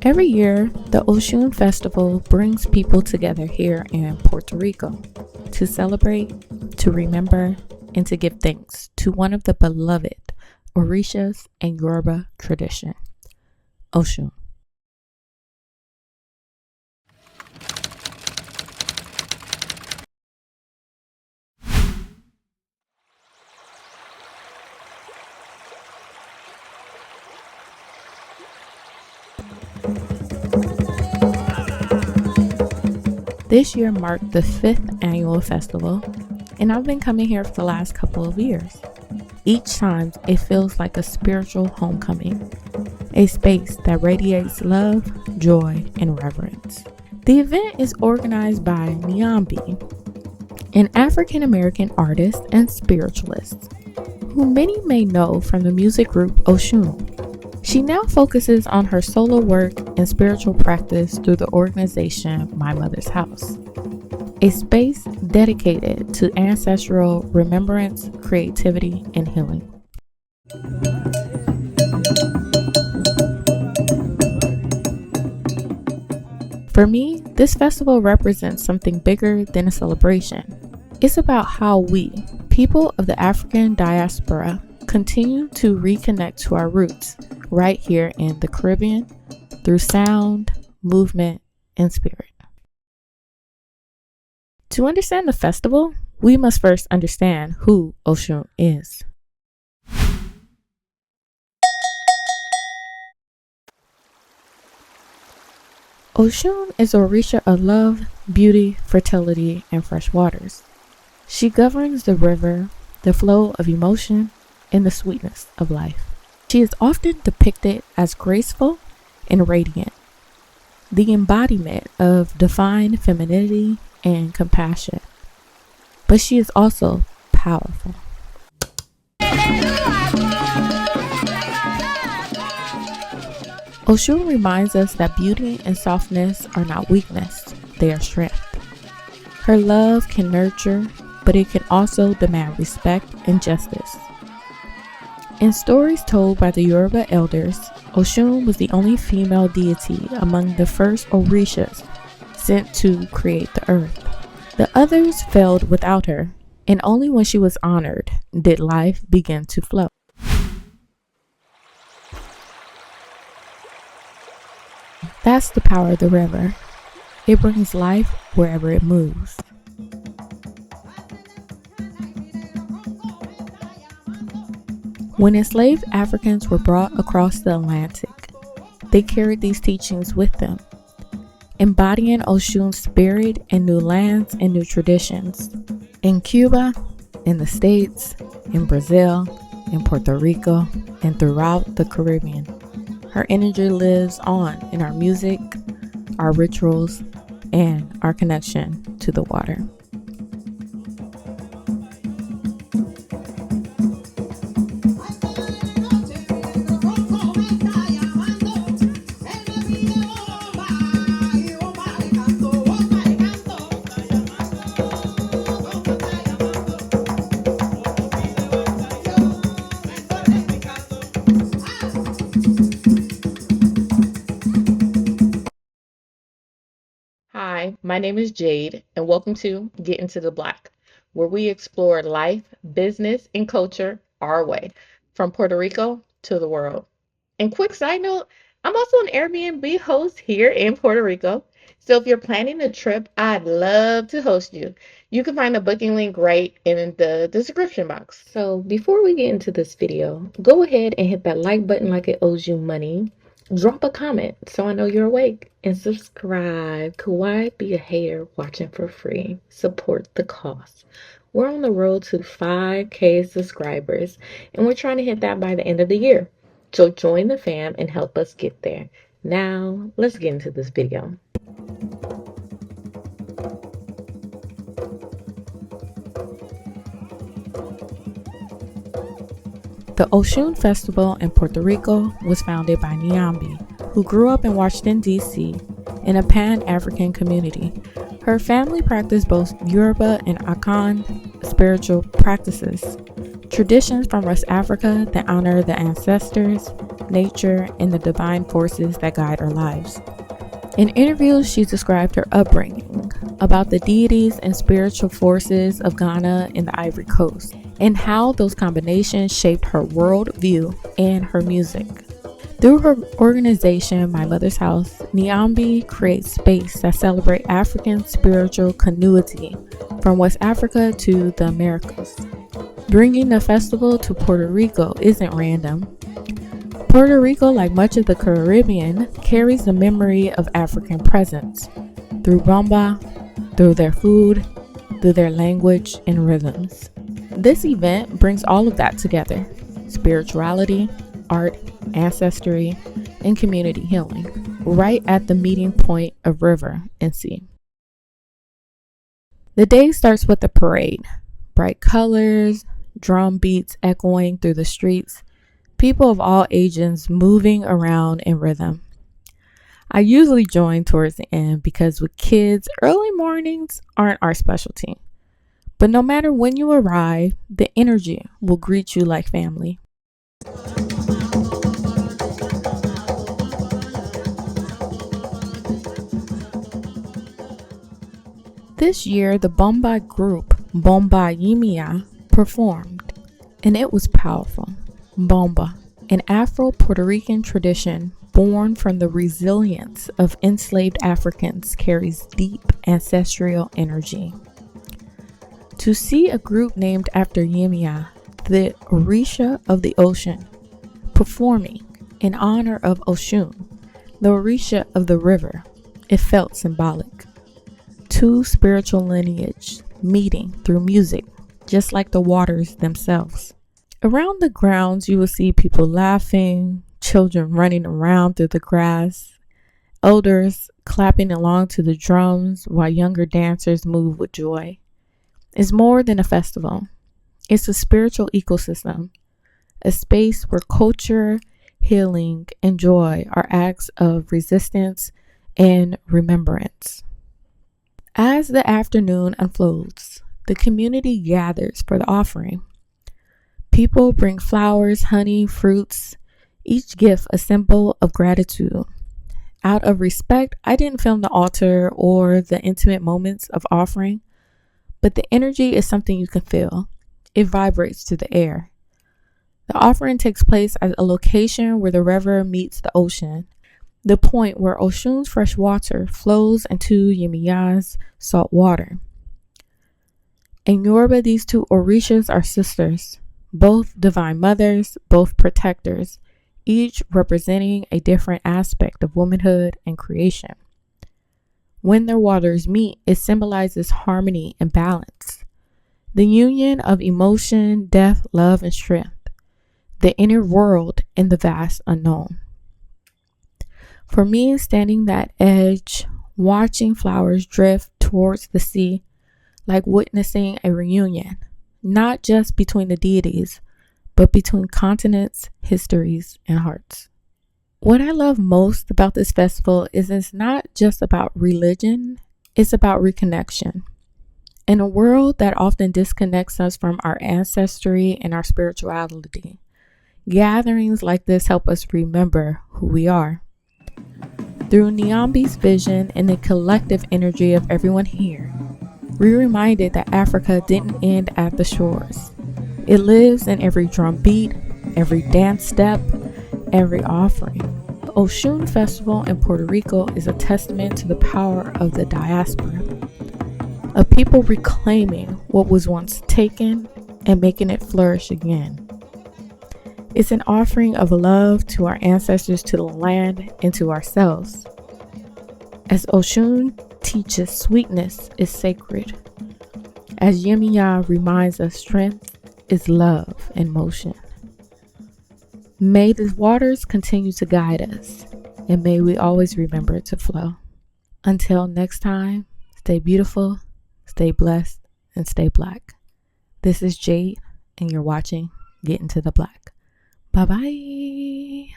Every year, the Oshun Festival brings people together here in Puerto Rico to celebrate, to remember, and to give thanks to one of the beloved Orishas and Yoruba tradition, Oshun. This year marked the 5th annual festival, and I've been coming here for the last couple of years. Each time, it feels like a spiritual homecoming, a space that radiates love, joy, and reverence. The event is organized by Niambi, an African-American artist and spiritualist, who many may know from the music group Oshun. She now focuses on her solo work and spiritual practice through the organization My Mother's House, a space dedicated to ancestral remembrance, creativity, and healing. For me, this festival represents something bigger than a celebration. It's about how we, people of the African diaspora, continue to reconnect to our roots right here in the Caribbean through sound, movement, and spirit. To understand the festival, we must first understand who Oshun is. Oshun is an Orisha of love, beauty, fertility, and fresh waters. She governs the river, the flow of emotion, and the sweetness of life. She is often depicted as graceful and radiant, the embodiment of divine femininity and compassion. But she is also powerful. Oshun reminds us that beauty and softness are not weakness, they are strength. Her love can nurture, but it can also demand respect and justice. In stories told by the Yoruba elders, Oshun was the only female deity among the first Orishas sent to create the earth. The others failed without her, and only when she was honored did life begin to flow. That's the power of the river. It brings life wherever it moves. When enslaved Africans were brought across the Atlantic, they carried these teachings with them, embodying Oshun's spirit in new lands and new traditions. In Cuba, in the States, in Brazil, in Puerto Rico, and throughout the Caribbean, her energy lives on in our music, our rituals, and our connection to the water. Hi, my name is Jade, and welcome to Get Into the Black, where we explore life, business, and culture our way, from Puerto Rico to the world. And quick side note, I'm also an Airbnb host here in Puerto Rico, so if you're planning a trip, I'd love to host you. You can find the booking link right in the description box. So before we get into this video, go ahead and hit that like button like it owes you money. Drop a comment so I know you're awake, and subscribe. Why be a hater watching for free? Support the cause. We're on the road to 5K subscribers, and we're trying to hit that by the end of the year. So join the fam and help us get there. Now, let's get into this video. The Oshun Festival in Puerto Rico was founded by Niambi, who grew up in Washington, D.C. in a Pan-African community. Her family practiced both Yoruba and Akan spiritual practices, traditions from West Africa that honor the ancestors, nature, and the divine forces that guide our lives. In interviews, she described her upbringing, about the deities and spiritual forces of Ghana and the Ivory Coast, and how those combinations shaped her worldview and her music. Through her organization, My Mother's House, Niambi creates space that celebrate African spiritual continuity from West Africa to the Americas. Bringing the festival to Puerto Rico isn't random. Puerto Rico, like much of the Caribbean, carries the memory of African presence through Bomba, through their food, through their language and rhythms. This event brings all of that together: spirituality, art, ancestry, and community healing, right at the meeting point of river and sea. The day starts with a parade, bright colors, drum beats echoing through the streets, people of all ages moving around in rhythm. I usually join towards the end because with kids, early mornings aren't our specialty. But no matter when you arrive, the energy will greet you like family. This year, the Bomba group, Bomba Yemayá, performed, and it was powerful. Bomba, an Afro-Puerto Rican tradition born from the resilience of enslaved Africans, carries deep ancestral energy. To see a group named after Yemayá, the Orisha of the ocean, performing in honor of Oshun, the Orisha of the river, it felt symbolic. Two spiritual lineages meeting through music, just like the waters themselves. Around the grounds, you will see people laughing, children running around through the grass, elders clapping along to the drums while younger dancers move with joy. It's more than a festival. It's a spiritual ecosystem, a space where culture, healing, and joy are acts of resistance and remembrance. As the afternoon unfolds, the community gathers for the offering. People bring flowers, honey, fruits, each gift a symbol of gratitude. Out of respect, I didn't film the altar or the intimate moments of offering, but the energy is something you can feel. It vibrates through the air. The offering takes place at a location where the river meets the ocean, the point where Oshun's fresh water flows into Yemayá's salt water. In Yoruba, these two Orishas are sisters, both divine mothers, both protectors, each representing a different aspect of womanhood and creation. When their waters meet, it symbolizes harmony and balance, the union of emotion, death, love, and strength, the inner world and the vast unknown. For me, standing that edge, watching flowers drift towards the sea, like witnessing a reunion, not just between the deities, but between continents, histories, and hearts. What I love most about this festival is it's not just about religion, it's about reconnection. In a world that often disconnects us from our ancestry and our spirituality, gatherings like this help us remember who we are. Through Niambi's vision and the collective energy of everyone here, we're reminded that Africa didn't end at the shores. It lives in every drum beat, every dance step, every offering. The Oshun Festival in Puerto Rico is a testament to the power of the diaspora, of people reclaiming what was once taken and making it flourish again. It's an offering of love to our ancestors, to the land, and to ourselves. As Oshun teaches, sweetness is sacred. As Yemayá reminds us, strength is love and motion. May the waters continue to guide us, and may we always remember to flow. Until next time, stay beautiful, stay blessed, and stay black. This is Jade, and you're watching Get Into the Black. Bye-bye.